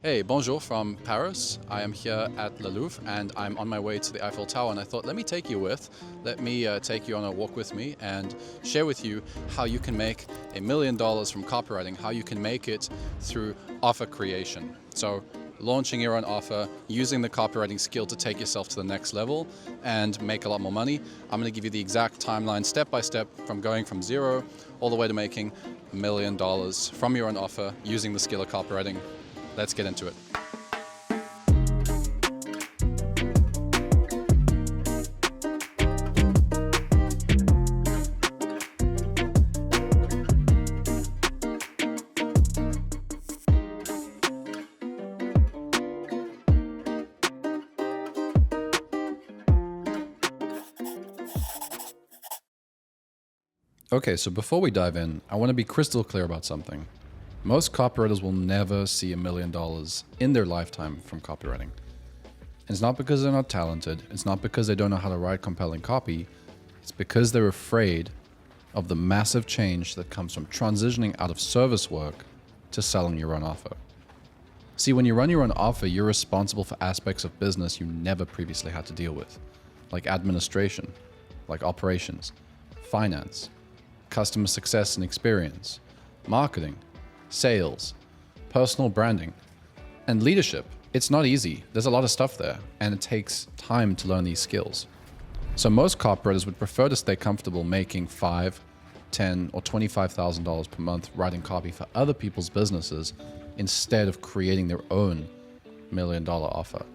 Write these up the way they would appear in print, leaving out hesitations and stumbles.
Hey, bonjour from Paris. I am here at Le Louvre and I'm on my way to the Eiffel Tower, and I thought, let me take you on a walk with me and share with you how you can make $1 million from copywriting, how you can make it through offer creation. So launching your own offer, using the copywriting skill to take yourself to the next level and make a lot more money. I'm going to give you the exact timeline step by step from going from zero all the way to making $1 million from your own offer using the skill of copywriting. Let's get into it. Okay, so before we dive in, I want to be crystal clear about something. Most copywriters will never see $1 million in their lifetime from copywriting. And it's not because they're not talented. It's not because they don't know how to write compelling copy. It's because they're afraid of the massive change that comes from transitioning out of service work to selling your own offer. See, when you run your own offer, you're responsible for aspects of business you never previously had to deal with, like administration, like operations, finance, customer success and experience, marketing, sales, personal branding, and leadership. It's not easy. There's a lot of stuff there, and it takes time to learn these skills. So most copywriters would prefer to stay comfortable making $5,000, $10,000, or $25,000 per month writing copy for other people's businesses instead of creating their own $1 million offer.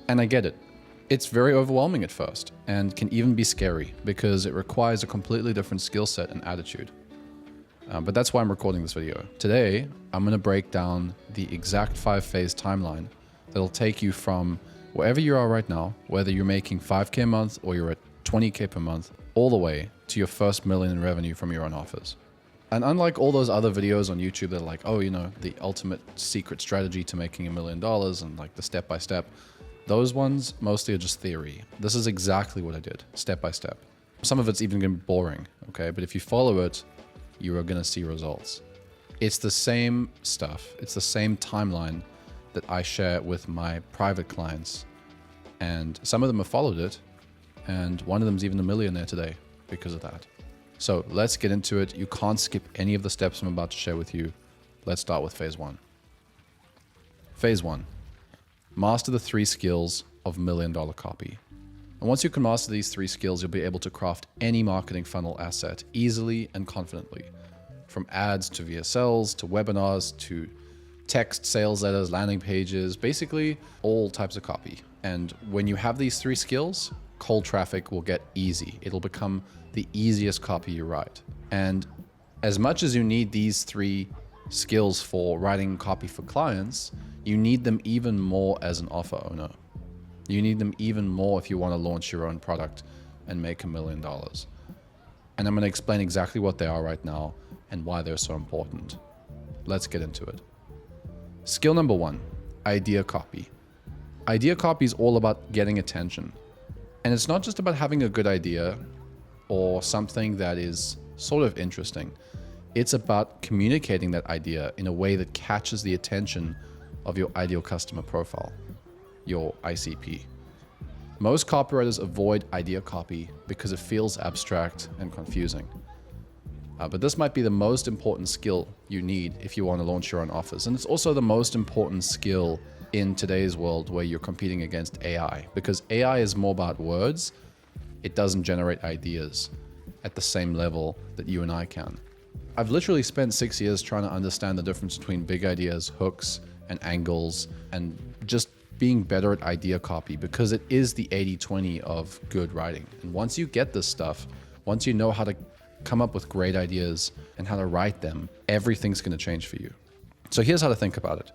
And I get it. It's very overwhelming at first and can even be scary because it requires a completely different skill set and attitude. But that's why I'm recording this video. Today, I'm going to break down the exact 5-phase timeline that'll take you from wherever you are right now, whether you're making $5K a month or you're at $20K per month, all the way to your first $1 million in revenue from your own offers. And unlike all those other videos on YouTube that are like, oh, the ultimate secret strategy to making $1 million and like the step-by-step, those ones mostly are just theory. This is exactly what I did, step by step. Some of it's even going to be boring, okay? But if you follow it, you are going to see results. It's the same stuff. It's the same timeline that I share with my private clients. And some of them have followed it. And one of them is even a millionaire today because of that. So let's get into it. You can't skip any of the steps I'm about to share with you. Let's start with phase 1. Phase 1. Master the 3 skills of $1 million copy. And once you can master these 3 skills, you'll be able to craft any marketing funnel asset easily and confidently. From ads to VSLs, to webinars, to text, sales letters, landing pages, basically all types of copy. And when you have these 3 skills, cold traffic will get easy. It'll become the easiest copy you write. And as much as you need these 3 skills for writing copy for clients, you need them even more as an offer owner. You need them even more if you want to launch your own product and make $1 million. And I'm going to explain exactly what they are right now and why they're so important. Let's get into it. Skill number 1, idea copy. Idea copy is all about getting attention. And it's not just about having a good idea or something that is sort of interesting. It's about communicating that idea in a way that catches the attention of your ideal customer profile, your ICP. Most copywriters avoid idea copy because it feels abstract and confusing. But this might be the most important skill you need if you want to launch your own offers. And it's also the most important skill in today's world where you're competing against AI, because AI is more about words. It doesn't generate ideas at the same level that you and I can. I've literally spent 6 years trying to understand the difference between big ideas, hooks, and angles, and just being better at idea copy, because it is the 80-20 of good writing. And once you get this stuff, once you know how to come up with great ideas and how to write them, everything's going to change for you. So here's how to think about it.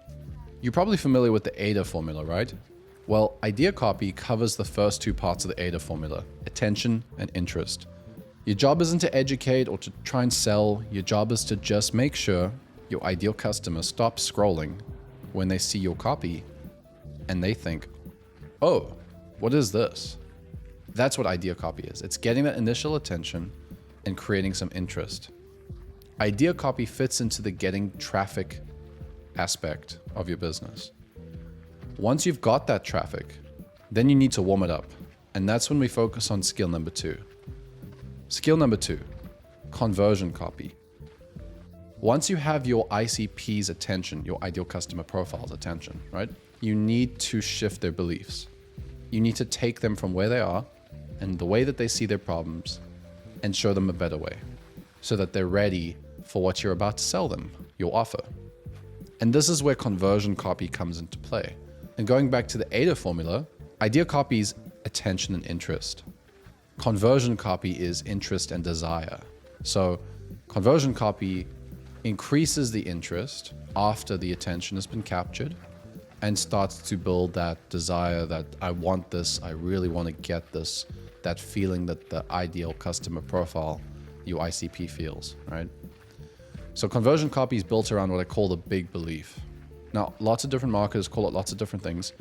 You're probably familiar with the AIDA formula, right? Well, idea copy covers the first 2 parts of the AIDA formula, attention and interest. Your job isn't to educate or to try and sell. Your job is to just make sure your ideal customer stops scrolling when they see your copy and they think, oh, what is this? That's what idea copy is. It's getting that initial attention and creating some interest. Idea copy fits into the getting traffic aspect of your business. Once you've got that traffic, then you need to warm it up. And that's when we focus on skill number 2. Skill number 2, conversion copy. Once you have your ICP's attention, your ideal customer profile's attention, right? You need to shift their beliefs. You need to take them from where they are and the way that they see their problems and show them a better way so that they're ready for what you're about to sell them, your offer. And this is where conversion copy comes into play. And going back to the AIDA formula, idea copy is attention and interest. Conversion copy is interest and desire. So conversion copy increases the interest after the attention has been captured and starts to build that desire that I want this, I really want to get this, that feeling that the ideal customer profile, your ICP, feels, right? So conversion copy is built around what I call the big belief. Now, lots of different marketers call it lots of different things.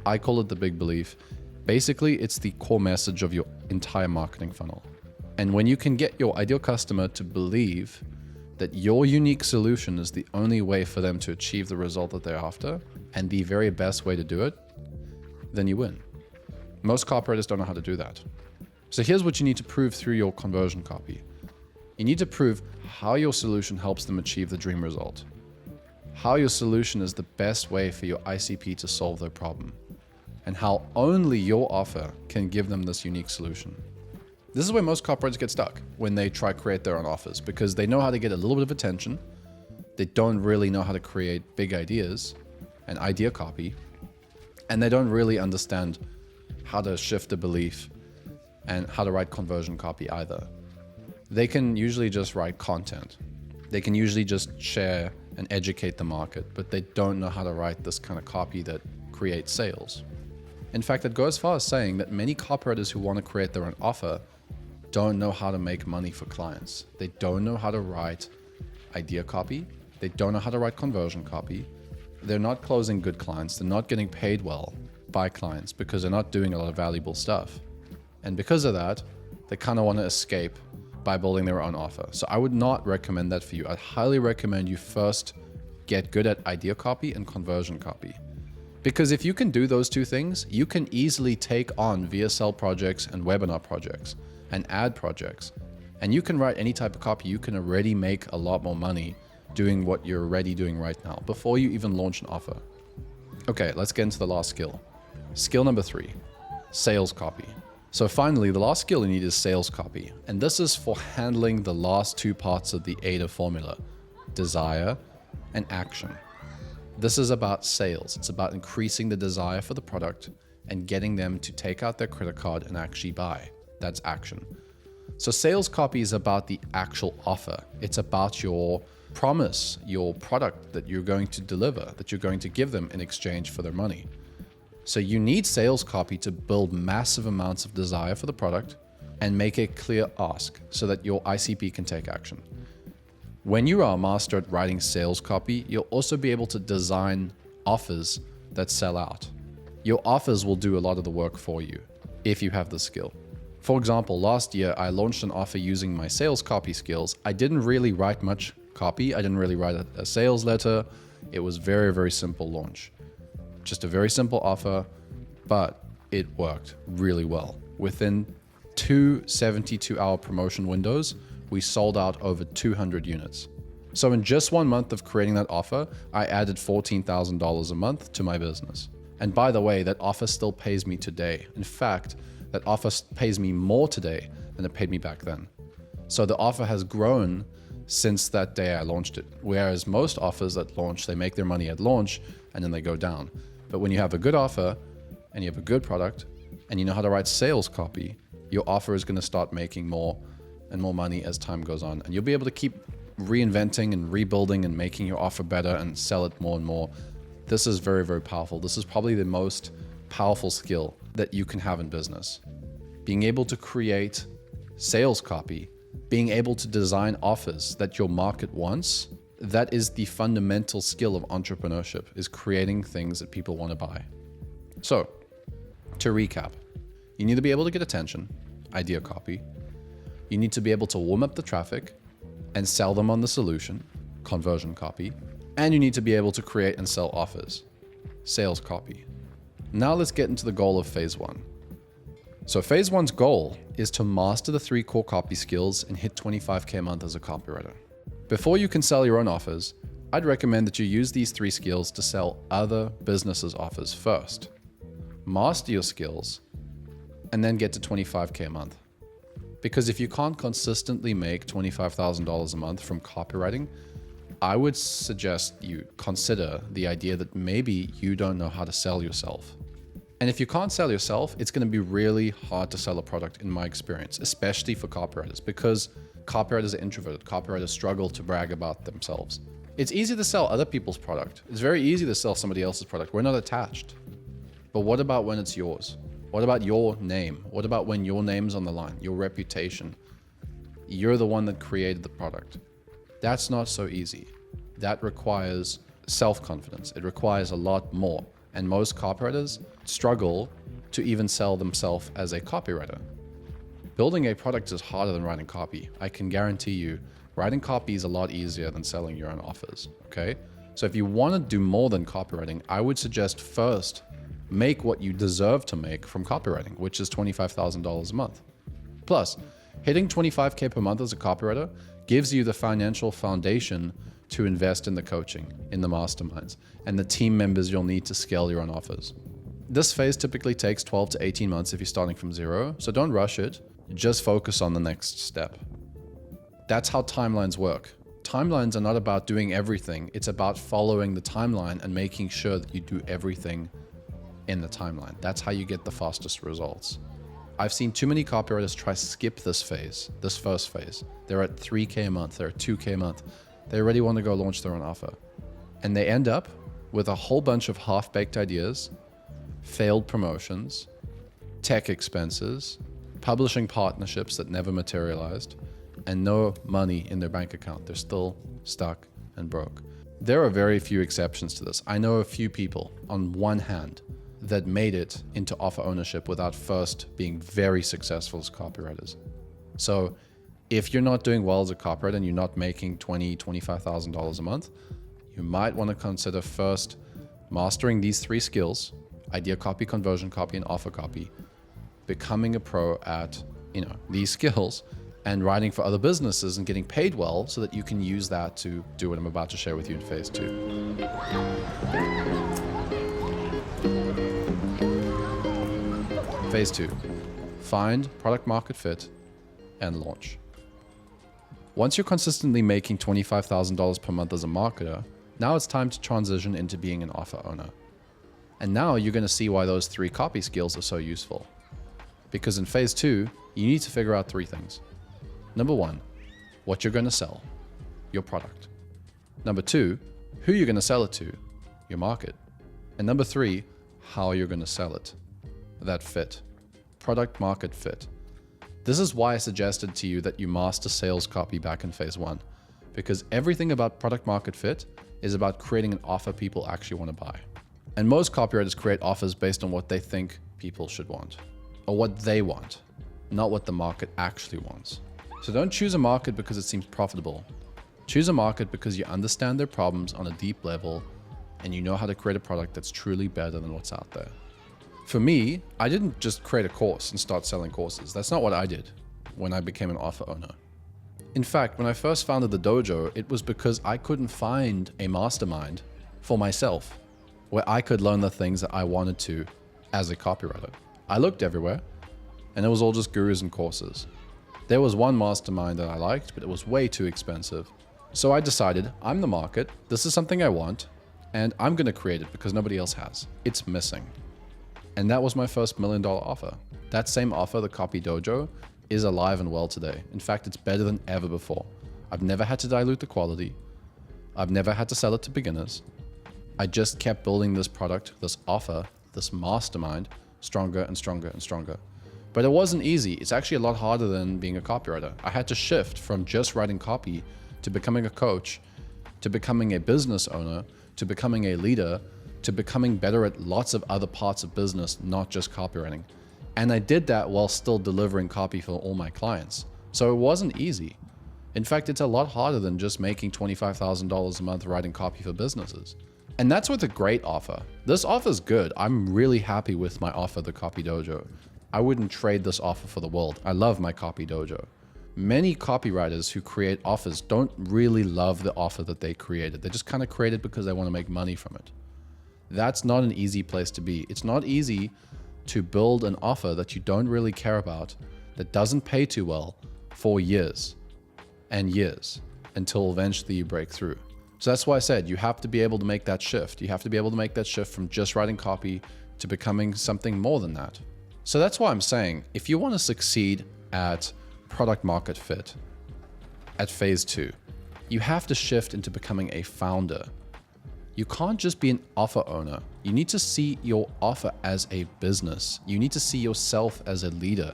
I call it the big belief. Basically, it's the core message of your entire marketing funnel. And when you can get your ideal customer to believe that your unique solution is the only way for them to achieve the result that they're after and the very best way to do it, then you win. Most copywriters don't know how to do that. So here's what you need to prove through your conversion copy. You need to prove how your solution helps them achieve the dream result, how your solution is the best way for your ICP to solve their problem, and how only your offer can give them this unique solution. This is where most copywriters get stuck when they try to create their own offers, because they know how to get a little bit of attention. They don't really know how to create big ideas and idea copy, and they don't really understand how to shift the belief and how to write conversion copy either. They can usually just write content. They can usually just share and educate the market, but they don't know how to write this kind of copy that creates sales. In fact, it goes as far as saying that many copywriters who want to create their own offer don't know how to make money for clients. They don't know how to write idea copy. They don't know how to write conversion copy. They're not closing good clients. They're not getting paid well by clients because they're not doing a lot of valuable stuff. And because of that, they kind of want to escape by building their own offer. So I would not recommend that for you. I'd highly recommend you first get good at idea copy and conversion copy. Because if you can do those two things, you can easily take on VSL projects and webinar projects and ad projects. And you can write any type of copy. You can already make a lot more money doing what you're already doing right now before you even launch an offer. Okay, let's get into the last skill. Skill number 3, sales copy. So finally, the last skill you need is sales copy. And this is for handling the last 2 parts of the AIDA formula, desire and action. This is about sales. It's about increasing the desire for the product and getting them to take out their credit card and actually buy. That's action. So sales copy is about the actual offer. It's about your promise, your product that you're going to deliver, that you're going to give them in exchange for their money. So you need sales copy to build massive amounts of desire for the product and make a clear ask so that your ICP can take action. When you are a master at writing sales copy, you'll also be able to design offers that sell out. Your offers will do a lot of the work for you if you have the skill. For example, last year I launched an offer using my sales copy skills. I didn't really write much copy. I didn't really write a sales letter. It was very, very simple launch. Just a very simple offer, but it worked really well. Within 2 72-hour promotion windows, we sold out over 200 units. So in just 1 month of creating that offer, I added $14,000 a month to my business. And by the way, that offer still pays me today. In fact, that offer pays me more today than it paid me back then. So the offer has grown since that day I launched it. Whereas most offers that launch, they make their money at launch and then they go down. But when you have a good offer and you have a good product and you know how to write sales copy, your offer is going to start making more and more money as time goes on. And you'll be able to keep reinventing and rebuilding and making your offer better and sell it more and more. This is very, very powerful. This is probably the most powerful skill that you can have in business. Being able to create sales copy, being able to design offers that your market wants, that is the fundamental skill of entrepreneurship, is creating things that people want to buy. So, to recap, you need to be able to get attention, idea copy. You need to be able to warm up the traffic and sell them on the solution, conversion copy. And you need to be able to create and sell offers, sales copy. Now let's get into the goal of phase 1. So phase 1's goal is to master the 3 core copy skills and hit 25K a month as a copywriter. Before you can sell your own offers, I'd recommend that you use these 3 skills to sell other businesses' offers first. Master your skills and then get to 25K a month. Because if you can't consistently make $25,000 a month from copywriting, I would suggest you consider the idea that maybe you don't know how to sell yourself. And if you can't sell yourself, it's going to be really hard to sell a product in my experience, especially for copywriters, because copywriters are introverted. Copywriters struggle to brag about themselves. It's easy to sell other people's product. It's very easy to sell somebody else's product. We're not attached. But what about when it's yours? What about your name? What about when your name's on the line, your reputation? You're the one that created the product. That's not so easy. That requires self-confidence. It requires a lot more. And most copywriters struggle to even sell themselves as a copywriter. Building a product is harder than writing copy. I can guarantee you, writing copy is a lot easier than selling your own offers, okay? So if you want to do more than copywriting, I would suggest first make what you deserve to make from copywriting, which is $25,000 a month. Plus, hitting 25K per month as a copywriter gives you the financial foundation to invest in the coaching, in the masterminds, and the team members you'll need to scale your own offers. This phase typically takes 12 to 18 months if you're starting from zero, so don't rush it. Just focus on the next step. That's how timelines work. Timelines are not about doing everything. It's about following the timeline and making sure that you do everything in the timeline. That's how you get the fastest results. I've seen too many copywriters try to skip this phase, this first phase. They're at 3K a month, they're at 2K a month. They already want to go launch their own offer. And they end up with a whole bunch of half-baked ideas, failed promotions, tech expenses, publishing partnerships that never materialized, and no money in their bank account. They're still stuck and broke. There are very few exceptions to this. I know a few people on one hand that made it into offer ownership without first being very successful as copywriters. So if you're not doing well as a copywriter and you're not making $20,000, $25,000 a month, you might want to consider first mastering these 3 skills: idea copy, conversion copy, and offer copy, becoming a pro at these skills, and writing for other businesses and getting paid well so that you can use that to do what I'm about to share with you in phase 2. Phase 2, find product market fit and launch. Once you're consistently making $25,000 per month as a marketer, now it's time to transition into being an offer owner. And now you're going to see why those 3 copy skills are so useful. Because in phase 2, you need to figure out 3 things. Number 1, what you're going to sell, your product. Number 2, who you're going to sell it to, your market. And number 3, how you're going to sell it. That fit, product market fit. This is why I suggested to you that you master sales copy back in phase 1, because everything about product market fit is about creating an offer people actually want to buy. And most copywriters create offers based on what they think people should want, or what they want, not what the market actually wants. So don't choose a market because it seems profitable. Choose a market because you understand their problems on a deep level and you know how to create a product that's truly better than what's out there. For me, I didn't just create a course and start selling courses. That's not what I did when I became an offer owner. In fact, when I first founded the dojo, it was because I couldn't find a mastermind for myself where I could learn the things that I wanted to as a copywriter. I looked everywhere and it was all just gurus and courses. There was one mastermind that I liked, but it was way too expensive. So I decided, I'm the market, this is something I want, and I'm going to create it because nobody else has. It's missing. And that was my first $1 million offer. That same offer, the Copy Dojo, is alive and well today. In fact, it's better than ever before. I've never had to dilute the quality. I've never had to sell it to beginners. I just kept building this product, this offer, this mastermind, stronger and stronger and stronger. But it wasn't easy. It's actually a lot harder than being a copywriter. I had to shift from just writing copy to becoming a coach, to becoming a business owner, to becoming a leader, to becoming better at lots of other parts of business, not just copywriting. And I did that while still delivering copy for all my clients. So it wasn't easy. In fact, it's a lot harder than just making $25,000 a month writing copy for businesses. And that's with a great offer. This offer is good. I'm really happy with my offer, the Copy Dojo. I wouldn't trade this offer for the world. I love my Copy Dojo. Many copywriters who create offers don't really love the offer that they created. They just kind of create it because they want to make money from it. That's not an easy place to be. It's not easy to build an offer that you don't really care about, that doesn't pay too well for years and years until eventually you break through. So that's why I said you have to be able to make that shift. You have to be able to make that shift from just writing copy to becoming something more than that. So that's why I'm saying if you want to succeed at product market fit at phase 2, you have to shift into becoming a founder. You can't just be an offer owner. You need to see your offer as a business. You need to see yourself as a leader,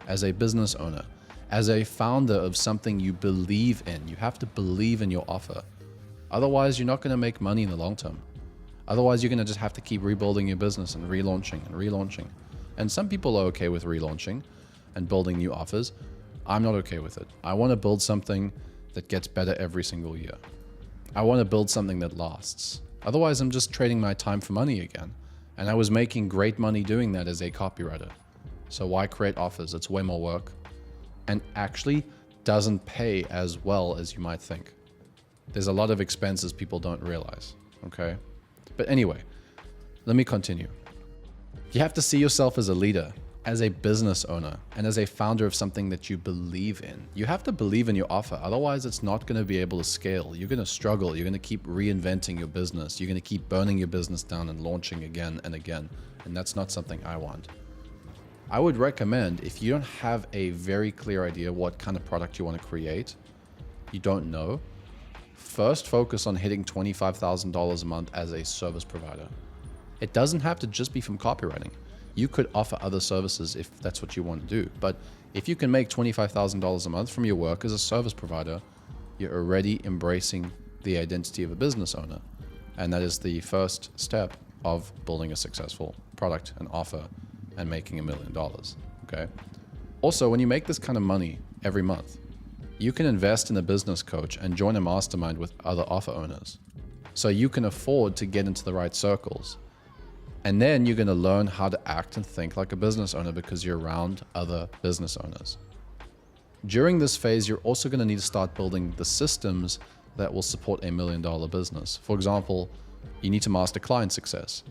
as a business owner, as a founder of something you believe in. You have to believe in your offer. Otherwise, you're not going to make money in the long term. Otherwise, you're going to just have to keep rebuilding your business and relaunching and relaunching. And some people are okay with relaunching and building new offers. I'm not okay with it. I want to build something that gets better every single year. I want to build something that lasts. Otherwise, I'm just trading my time for money again. And I was making great money doing that as a copywriter. So why create offers? It's way more work and actually doesn't pay as well as you might think. There's a lot of expenses people don't realize, okay? But anyway, let me continue. You have to see yourself as a leader, as a business owner, and as a founder of something that you believe in. You have to believe in your offer. Otherwise, it's not going to be able to scale. You're going to struggle. You're going to keep reinventing your business. You're going to keep burning your business down and launching again and again. And that's not something I want. I would recommend, if you don't have a very clear idea what kind of product you want to create, you don't know, first focus on hitting $25,000 a month as a service provider. It doesn't have to just be from copywriting. You could offer other services if that's what you want to do. But if you can make $25,000 a month from your work as a service provider, you're already embracing the identity of a business owner. And that is the first step of building a successful product and offer and making $1 million, okay? Also, when you make this kind of money every month, you can invest in a business coach and join a mastermind with other offer owners. So you can afford to get into the right circles. And then you're going to learn how to act and think like a business owner because you're around other business owners. During this phase, you're also going to need to start building the systems that will support $1 million business. For example, you need to master client success.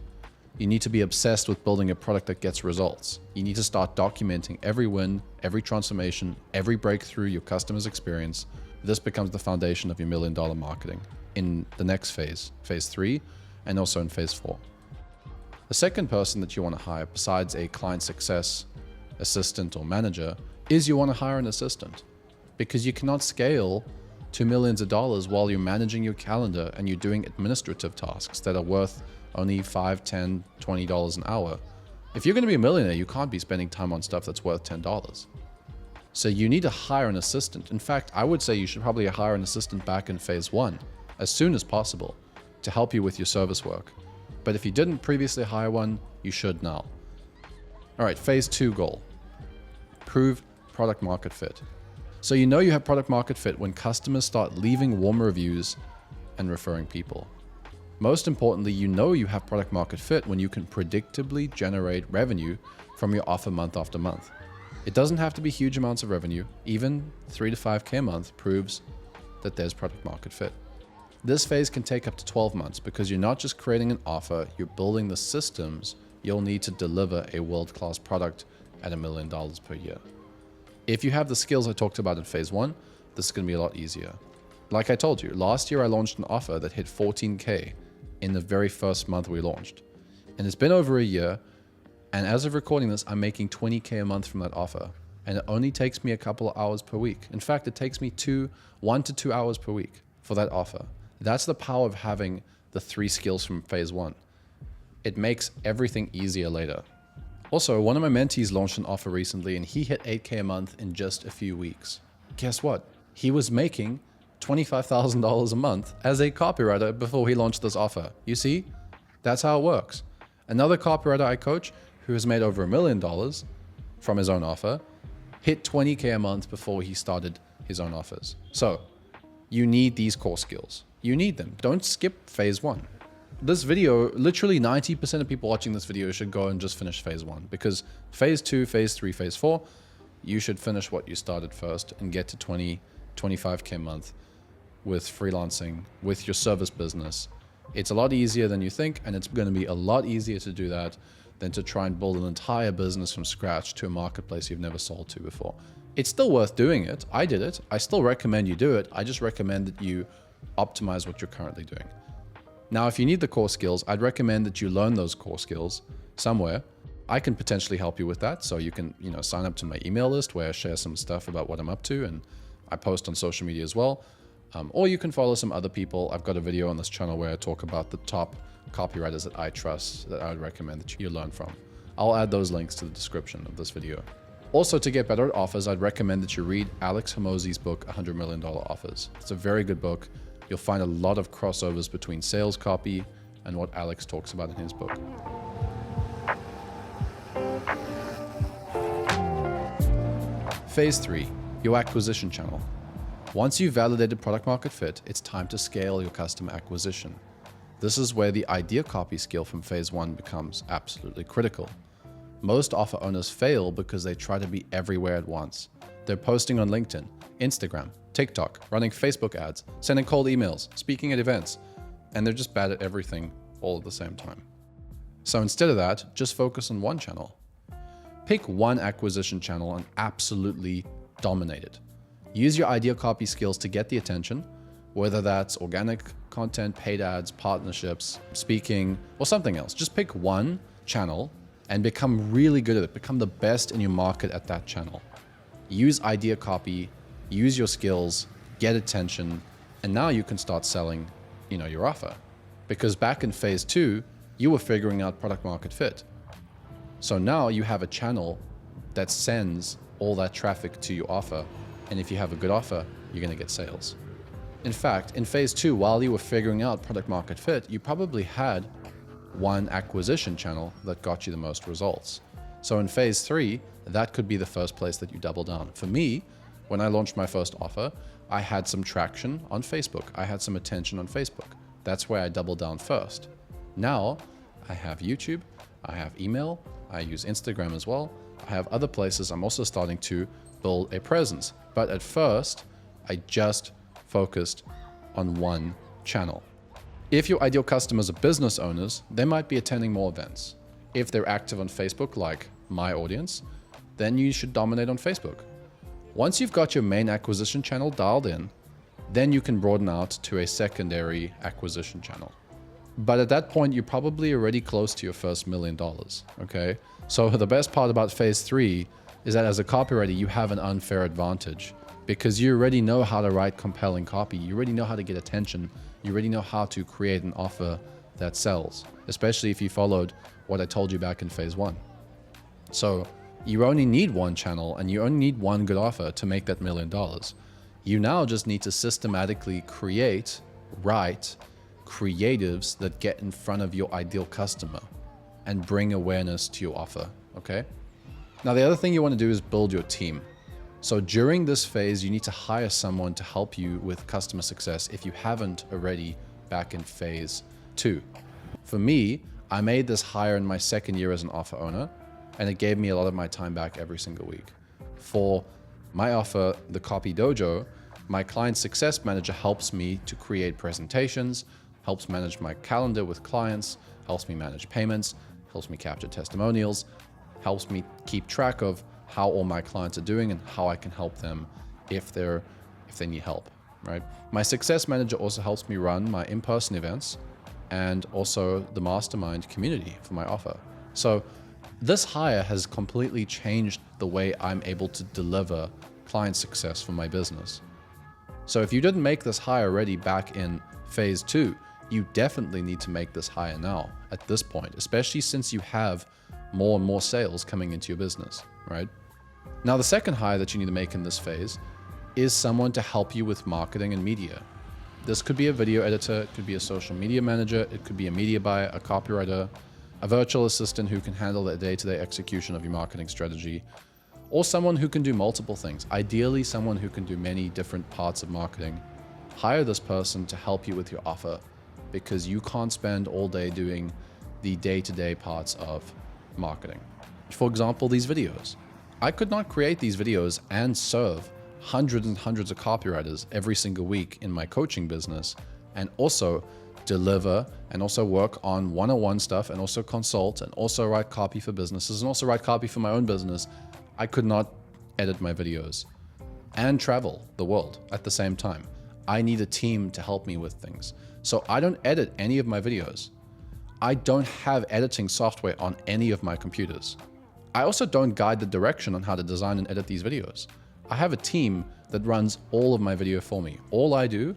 You need to be obsessed with building a product that gets results. You need to start documenting every win, every transformation, every breakthrough your customers experience. This becomes the foundation of your $1 million marketing in the next phase, phase 3, and also in phase 4. The second person that you want to hire, besides a client success assistant or manager, is you want to hire an assistant, because you cannot scale to millions of dollars while you're managing your calendar and you're doing administrative tasks that are worth only $5, $10, $20 an hour. If you're going to be a millionaire, you can't be spending time on stuff that's worth $10. So you need to hire an assistant. In fact, I would say you should probably hire an assistant back in phase 1 as soon as possible to help you with your service work. But if you didn't previously hire one, you should now. All right, phase 2 goal, prove product market fit. So you know you have product market fit when customers start leaving warm reviews and referring people. Most importantly, you know you have product market fit when you can predictably generate revenue from your offer month after month. It doesn't have to be huge amounts of revenue. Even 3 to 5K a month proves that there's product market fit. This phase can take up to 12 months because you're not just creating an offer, you're building the systems you'll need to deliver a world-class product at $1 million per year. If you have the skills I talked about in phase 1, this is going to be a lot easier. Like I told you, last year I launched an offer that hit 14K in the very first month we launched. And it's been over a year, and as of recording this, I'm making 20K a month from that offer. And it only takes me a couple of hours per week. In fact, it takes me 1 to 2 hours per week for that offer. That's the power of having the 3 skills from phase 1. It makes everything easier later. Also, one of my mentees launched an offer recently and he hit 8K a month in just a few weeks. Guess what? He was making $25,000 a month as a copywriter before he launched this offer. You see, that's how it works. Another copywriter I coach who has made over $1 million from his own offer hit 20K a month before he started his own offers. So you need these core skills. You need them. Don't skip phase 1. this video, literally 90% of people watching this video should go and just finish phase 1, because phase 2, phase 3, phase 4, you should finish what you started first and get to 25K a month with freelancing, with your service business. It's a lot easier than you think, and it's going to be a lot easier to do that than to try and build an entire business from scratch to a marketplace you've never sold to before. It's still worth doing it. I did it. I still recommend you do it. I just recommend that you optimize what you're currently doing. Now, if you need the core skills, I'd recommend that you learn those core skills somewhere. I can potentially help you with that. So you can, sign up to my email list where I share some stuff about what I'm up to, and I post on social media as well. Or you can follow some other people. I've got a video on this channel where I talk about the top copywriters that I trust, that I would recommend that you learn from. I'll add those links to the description of this video. Also, to get better at offers, I'd recommend that you read Alex Hormozi's book, $100 Million Offers. It's a very good book. You'll find a lot of crossovers between sales copy and what Alex talks about in his book. Phase 3, your acquisition channel. Once you've validated product market fit, it's time to scale your customer acquisition. This is where the idea copy skill from phase 1 becomes absolutely critical. Most offer owners fail because they try to be everywhere at once. They're posting on LinkedIn, Instagram, TikTok, running Facebook ads, sending cold emails, speaking at events, and they're just bad at everything all at the same time. So instead of that, just focus on one channel. Pick one acquisition channel and absolutely dominate it. Use your idea copy skills to get the attention, whether that's organic content, paid ads, partnerships, speaking, or something else. Just pick one channel and become really good at it. Become the best in your market at that channel. Use idea copy, use your skills, get attention, and now you can start selling, your offer. Because back in phase 2, you were figuring out product market fit. So now you have a channel that sends all that traffic to your offer. And if you have a good offer, you're going to get sales. In fact, in phase 2, while you were figuring out product market fit, you probably had one acquisition channel that got you the most results. So in phase 3, that could be the first place that you double down. For me, when I launched my first offer, I had some traction on Facebook. I had some attention on Facebook. That's where I doubled down first. Now I have YouTube, I have email, I use Instagram as well. I have other places I'm also starting to build a presence. But at first, I just focused on one channel. If your ideal customers are business owners, they might be attending more events. If they're active on Facebook, like my audience, then you should dominate on Facebook. Once you've got your main acquisition channel dialed in, then you can broaden out to a secondary acquisition channel. But at that point, you're probably already close to your first $1 million, okay? So the best part about phase 3 is that as a copywriter, you have an unfair advantage because you already know how to write compelling copy. You already know how to get attention. You already know how to create an offer that sells, especially if you followed what I told you back in phase 1. So you only need one channel and you only need one good offer to make that $1 million. You now just need to systematically write creatives that get in front of your ideal customer and bring awareness to your offer, okay? Now, the other thing you want to do is build your team. So during this phase, you need to hire someone to help you with customer success if you haven't already back in phase 2. For me, I made this hire in my second year as an offer owner, and it gave me a lot of my time back every single week. For my offer, the Copy Dojo, my client success manager helps me to create presentations, helps manage my calendar with clients, helps me manage payments, helps me capture testimonials, helps me keep track of how all my clients are doing and how I can help them if they need help, right? My success manager also helps me run my in-person events and also the mastermind community for my offer. So this hire has completely changed the way I'm able to deliver client success for my business. So if you didn't make this hire already back in phase 2, you definitely need to make this hire now at this point, especially since you have more and more sales coming into your business, right? Now, the second hire that you need to make in this phase is someone to help you with marketing and media. This could be a video editor, it could be a social media manager, it could be a media buyer, a copywriter, a virtual assistant who can handle the day-to-day execution of your marketing strategy, or someone who can do multiple things. Ideally, someone who can do many different parts of marketing. Hire this person to help you with your offer because you can't spend all day doing the day-to-day parts of marketing. For example, these videos. I could not create these videos and serve hundreds and hundreds of copywriters every single week in my coaching business, and also deliver and also work on one-on-one stuff and also consult and also write copy for businesses and also write copy for my own business. I could not edit my videos and travel the world at the same time. I need a team to help me with things. So I don't edit any of my videos. I don't have editing software on any of my computers. I also don't guide the direction on how to design and edit these videos. I have a team that runs all of my video for me. All I do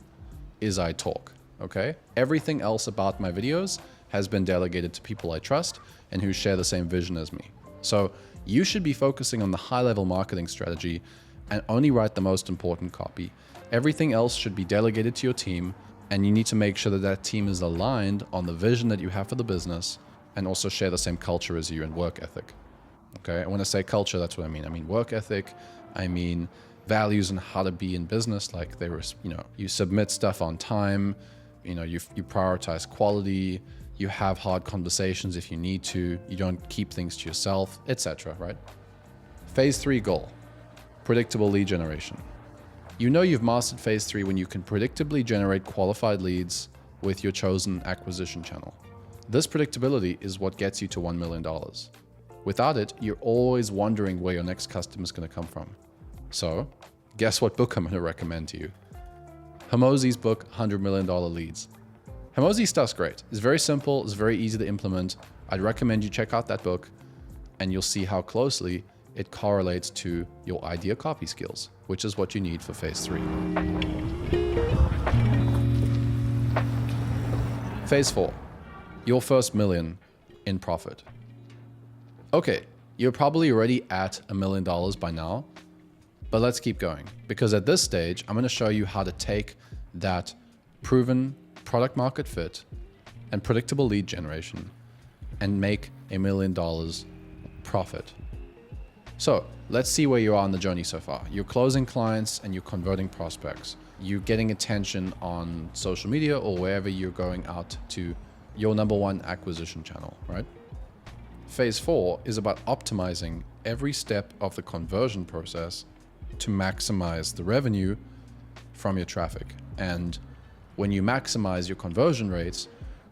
is I talk, okay? Everything else about my videos has been delegated to people I trust and who share the same vision as me. So you should be focusing on the high-level marketing strategy and only write the most important copy. Everything else should be delegated to your team, and you need to make sure that that team is aligned on the vision that you have for the business and also share the same culture as you and work ethic. Okay, and when I say culture, that's what I mean. I mean work ethic, I mean values and how to be in business. Like you submit stuff on time, you prioritize quality, you have hard conversations if you need to, you don't keep things to yourself, etc. Right? Phase 3 goal, predictable lead generation. You know you've mastered phase 3 when you can predictably generate qualified leads with your chosen acquisition channel. This predictability is what gets you to $1 million. Without it, you're always wondering where your next customer is going to come from. So, guess what book I'm going to recommend to you? Hormozi's book, $100 Million Leads. Hormozi's stuff's great. It's very simple. It's very easy to implement. I'd recommend you check out that book, and you'll see how closely it correlates to your idea copy skills, which is what you need for phase 3. Phase 4, your first million in profit. Okay, you're probably already at $1 million by now, but let's keep going, because at this stage, I'm going to show you how to take that proven product market fit and predictable lead generation and make $1 million profit. So let's see where you are on the journey so far. You're closing clients and you're converting prospects. You're getting attention on social media or wherever you're going out to your number one acquisition channel, right? Phase 4 is about optimizing every step of the conversion process to maximize the revenue from your traffic. And when you maximize your conversion rates,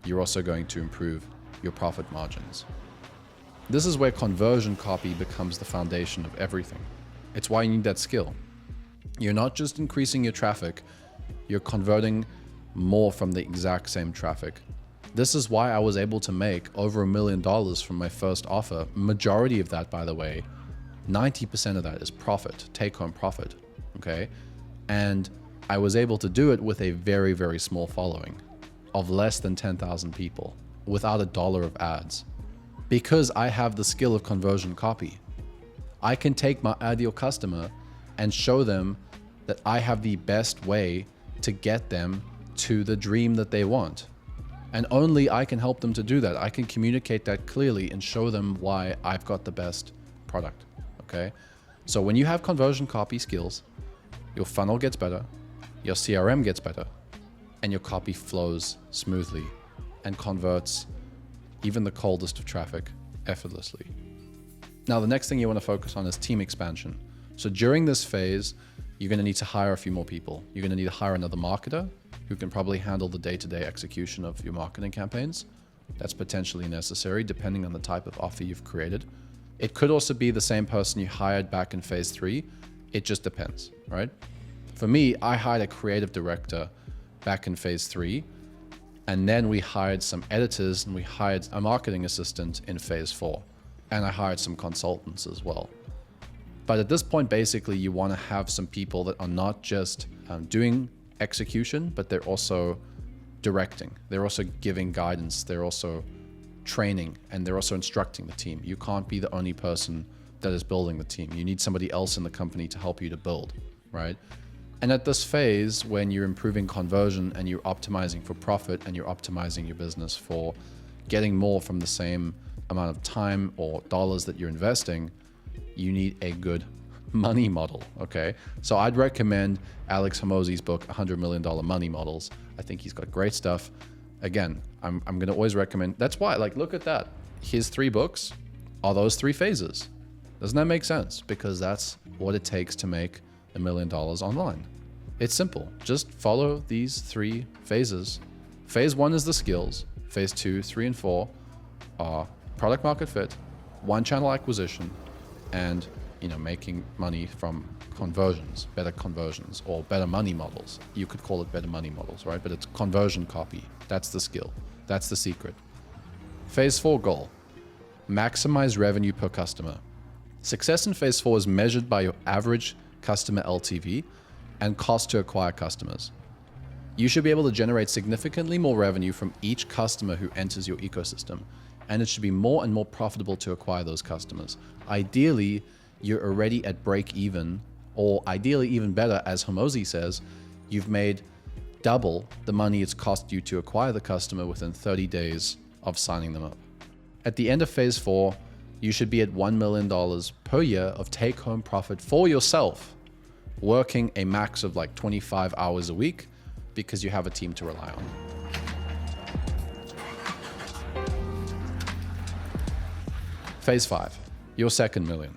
you're also going to improve your profit margins. This is where conversion copy becomes the foundation of everything. It's why you need that skill. You're not just increasing your traffic, you're converting more from the exact same traffic. This is why I was able to make over $1 million from my first offer. Majority of that, by the way, 90% of that is profit, take-home profit, okay? And I was able to do it with a very, very small following of less than 10,000 people without $1 of ads. Because I have the skill of conversion copy. I can take my ideal customer and show them that I have the best way to get them to the dream that they want. And only I can help them to do that. I can communicate that clearly and show them why I've got the best product, okay? So when you have conversion copy skills, your funnel gets better, your CRM gets better, and your copy flows smoothly and converts even the coldest of traffic effortlessly. Now, the next thing you want to focus on is team expansion. So during this phase, you're going to need to hire a few more people. You're going to need to hire another marketer who can probably handle the day-to-day execution of your marketing campaigns. That's potentially necessary depending on the type of offer you've created. It could also be the same person you hired back in phase 3. It just depends, right? For me, I hired a creative director back in phase 3, and then we hired some editors and we hired a marketing assistant in phase 4. And I hired some consultants as well. But at this point, basically, you want to have some people that are not just doing execution, but they're also directing. They're also giving guidance. They're also training, and they're also instructing the team. You can't be the only person that is building the team. You need somebody else in the company to help you to build, right? And at this phase, when you're improving conversion and you're optimizing for profit and you're optimizing your business for getting more from the same amount of time or dollars that you're investing, you need a good money model, okay? So I'd recommend Alex Hormozi's book, $100 Million Money Models. I think he's got great stuff. Again, I'm going to always recommend. That's why, like, look at that. His 3 books are those 3 phases. Doesn't that make sense? Because that's what it takes to make $1 million online. It's simple. Just follow these 3 phases. Phase 1 is the skills. Phase 2, 3, and 4 are product market fit, 1 channel acquisition, and making money from conversions, better conversions, or better money models. You could call it better money models, right? But it's conversion copy. That's the skill. That's the secret. Phase 4 goal: maximize revenue per customer. Success in phase 4 is measured by your average customer LTV and cost to acquire customers. You should be able to generate significantly more revenue from each customer who enters your ecosystem, and it should be more and more profitable to acquire those customers. Ideally, you're already at break even, or ideally even better, as Hormozi says, you've made double the money it's cost you to acquire the customer within 30 days of signing them up. At the end of phase 4, you should be at $1 million per year of take-home profit for yourself, working a max of like 25 hours a week because you have a team to rely on. Phase 5, your second million.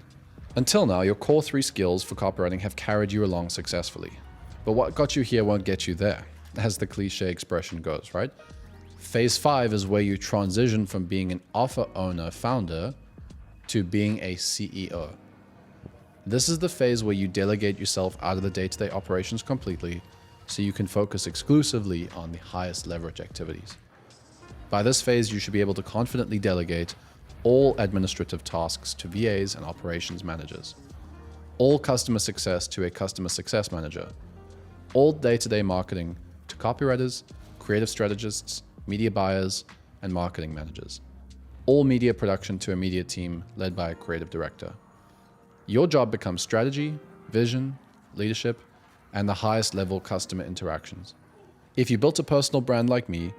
Until now, your core 3 skills for copywriting have carried you along successfully. But what got you here won't get you there, as the cliche expression goes, right? Phase 5 is where you transition from being an offer owner, founder, to being a CEO. This is the phase where you delegate yourself out of the day-to-day operations completely, so you can focus exclusively on the highest leverage activities. By this phase, you should be able to confidently delegate all administrative tasks to VAs and operations managers, all customer success to a customer success manager, all day-to-day marketing to copywriters, creative strategists, media buyers, and marketing managers, all media production to a media team led by a creative director. Your job becomes strategy, vision, leadership, and the highest level customer interactions. If you built a personal brand like me,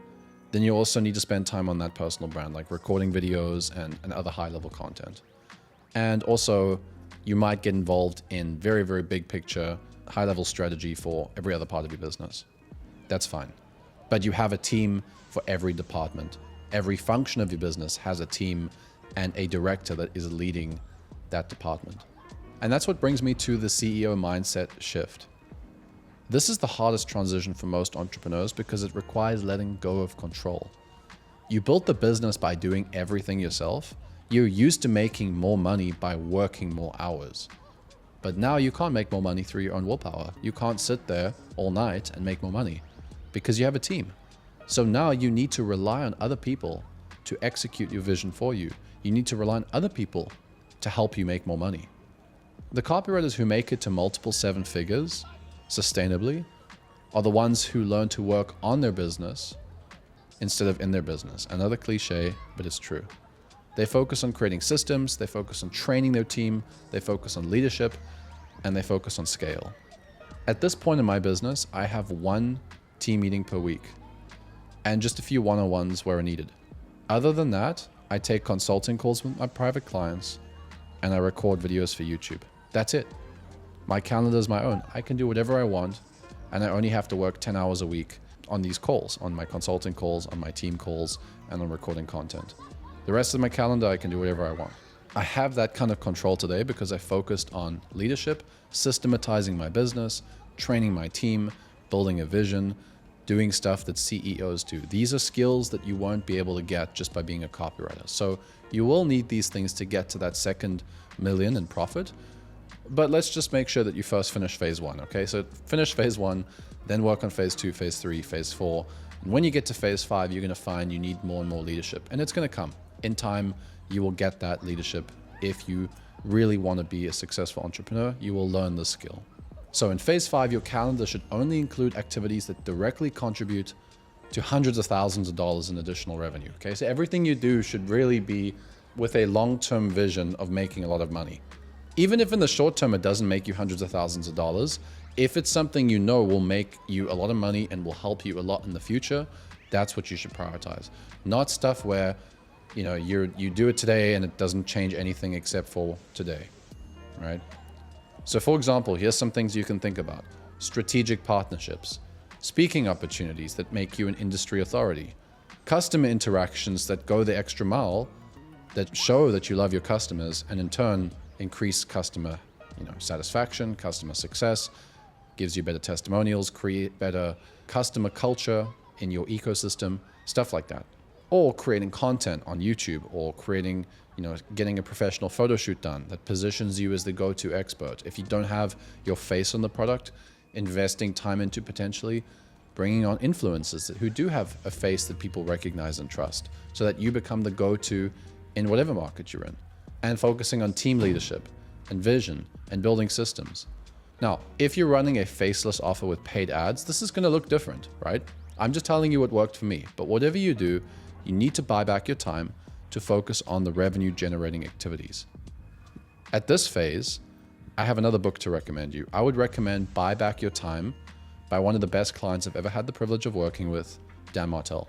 then you also need to spend time on that personal brand, like recording videos and other high-level content. And also, you might get involved in very, very big picture, high-level strategy for every other part of your business. That's fine. But you have a team for every department. Every function of your business has a team and a director that is leading that department. And that's what brings me to the CEO mindset shift. This is the hardest transition for most entrepreneurs because it requires letting go of control. You built the business by doing everything yourself. You're used to making more money by working more hours. But now you can't make more money through your own willpower. You can't sit there all night and make more money because you have a team. So now you need to rely on other people to execute your vision for you. You need to rely on other people to help you make more money. The copywriters who make it to multiple 7 figures sustainably are the ones who learn to work on their business instead of in their business. Another cliche, but it's true. They focus on creating systems, they focus on training their team, they focus on leadership, and they focus on scale. At this point in my business, I have 1 team meeting per week and just a few one-on-ones where needed. Other than that, I take consulting calls with my private clients and I record videos for YouTube. That's it. My calendar is my own. I can do whatever I want, and I only have to work 10 hours a week on these calls, on my consulting calls, on my team calls, and on recording content. The rest of my calendar, I can do whatever I want. I have that kind of control today because I focused on leadership, systematizing my business, training my team, building a vision, doing stuff that CEOs do. These are skills that you won't be able to get just by being a copywriter. So you will need these things to get to that second million in profit. But let's just make sure that you first finish phase 1, okay? So finish phase 1, then work on phase 2, phase 3, phase 4. And when you get to phase 5, you're gonna find you need more and more leadership. And it's gonna come. In time, you will get that leadership. If you really wanna be a successful entrepreneur, you will learn this skill. So in phase 5, your calendar should only include activities that directly contribute to hundreds of thousands of dollars in additional revenue, okay? So everything you do should really be with a long-term vision of making a lot of money. Even if in the short term it doesn't make you hundreds of thousands of dollars, if it's something you know will make you a lot of money and will help you a lot in the future, that's what you should prioritize. Not stuff where, you do it today and it doesn't change anything except for today, right? So for example, here's some things you can think about. Strategic partnerships, speaking opportunities that make you an industry authority, customer interactions that go the extra mile, that show that you love your customers, and in turn increase customer satisfaction, customer success, gives you better testimonials, create better customer culture in your ecosystem, stuff like that. Or creating content on YouTube, or creating, getting a professional photo shoot done that positions you as the go-to expert. If you don't have your face on the product, investing time into potentially bringing on influencers who do have a face that people recognize and trust, so that you become the go-to in whatever market you're in, and focusing on team leadership and vision and building systems. Now, if you're running a faceless offer with paid ads, this is going to look different, right? I'm just telling you what worked for me, but whatever you do, you need to buy back your time to focus on the revenue generating activities. At this phase, I have another book to recommend you. I would recommend Buy Back Your Time by one of the best clients I've ever had the privilege of working with, Dan Martell.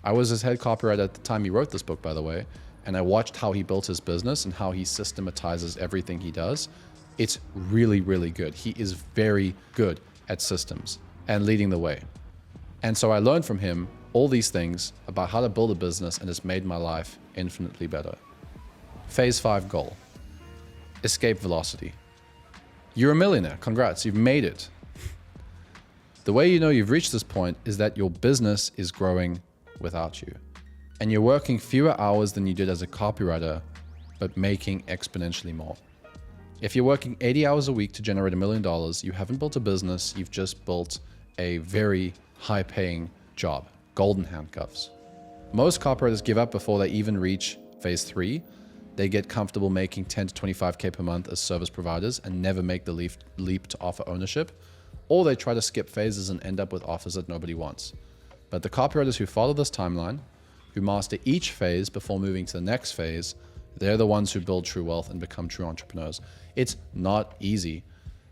I was his head copywriter at the time he wrote this book, by the way, and I watched how he built his business and how he systematizes everything he does. It's really, really good. He is very good at systems and leading the way. And so I learned from him all these things about how to build a business, and it's made my life infinitely better. Phase 5 goal: escape velocity. You're a millionaire. Congrats, you've made it. The way you know you've reached this point is that your business is growing without you. And you're working fewer hours than you did as a copywriter, but making exponentially more. If you're working 80 hours a week to generate $1 million, you haven't built a business, you've just built a very high-paying job. Golden handcuffs. Most copywriters give up before they even reach phase 3. They get comfortable making 10 to 25K per month as service providers and never make the leap to offer ownership, or they try to skip phases and end up with offers that nobody wants. But the copywriters who follow this timeline, who master each phase before moving to the next phase, they're the ones who build true wealth and become true entrepreneurs. It's not easy.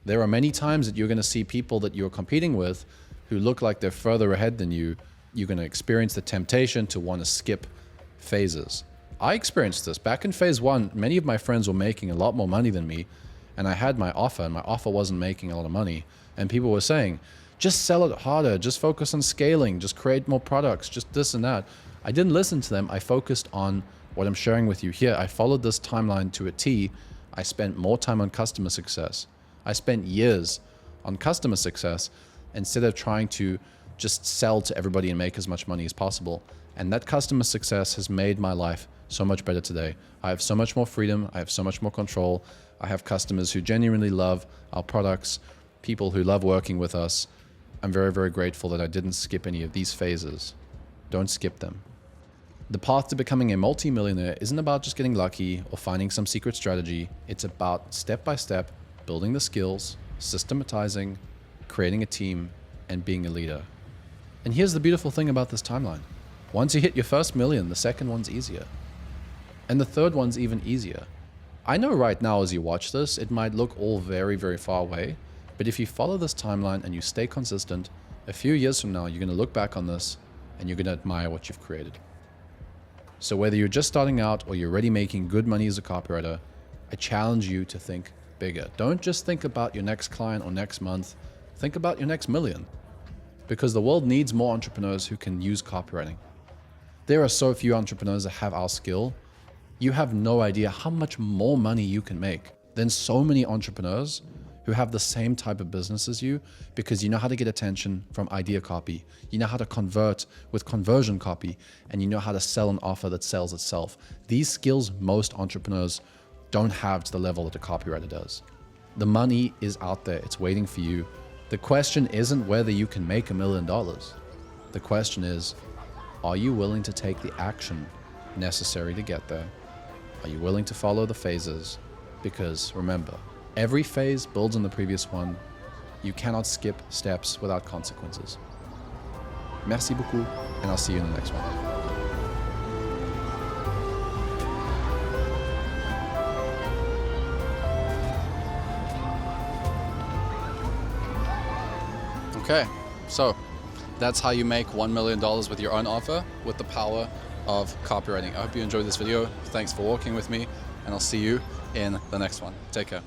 There are many times that you're going to see people that you're competing with who look like they're further ahead than you. You're going to experience the temptation to want to skip phases. I experienced this. Back in phase 1, many of my friends were making a lot more money than me, and I had my offer, and my offer wasn't making a lot of money. And people were saying, just sell it harder, just focus on scaling, just create more products, just this and that. I didn't listen to them. I focused on what I'm sharing with you here. I followed this timeline to a T. I spent more time on customer success. I spent years on customer success instead of trying to just sell to everybody and make as much money as possible. And that customer success has made my life so much better today. I have so much more freedom. I have so much more control. I have customers who genuinely love our products, people who love working with us. I'm very, very grateful that I didn't skip any of these phases. Don't skip them. The path to becoming a multi-millionaire isn't about just getting lucky or finding some secret strategy. It's about step by step building the skills, systematizing, creating a team, and being a leader. And here's the beautiful thing about this timeline. Once you hit your first million, the second one's easier. And the third one's even easier. I know right now as you watch this, it might look all very, very far away, but if you follow this timeline and you stay consistent, a few years from now, you're going to look back on this and you're going to admire what you've created. So whether you're just starting out or you're already making good money as a copywriter, I challenge you to think bigger. Don't just think about your next client or next month. Think about your next million. Because the world needs more entrepreneurs who can use copywriting. There are so few entrepreneurs that have our skill. You have no idea how much more money you can make than so many entrepreneurs who have the same type of business as you, because you know how to get attention from idea copy. You know how to convert with conversion copy, and you know how to sell an offer that sells itself. These skills most entrepreneurs don't have to the level that a copywriter does. The money is out there. It's waiting for you. The question isn't whether you can make $1 million. The question is, are you willing to take the action necessary to get there? Are you willing to follow the phases? Because remember, every phase builds on the previous one. You cannot skip steps without consequences. Merci beaucoup, and I'll see you in the next one. Okay, so that's how you make $1 million with your own offer with the power of copywriting. I hope you enjoyed this video. Thanks for walking with me, and I'll see you in the next one. Take care.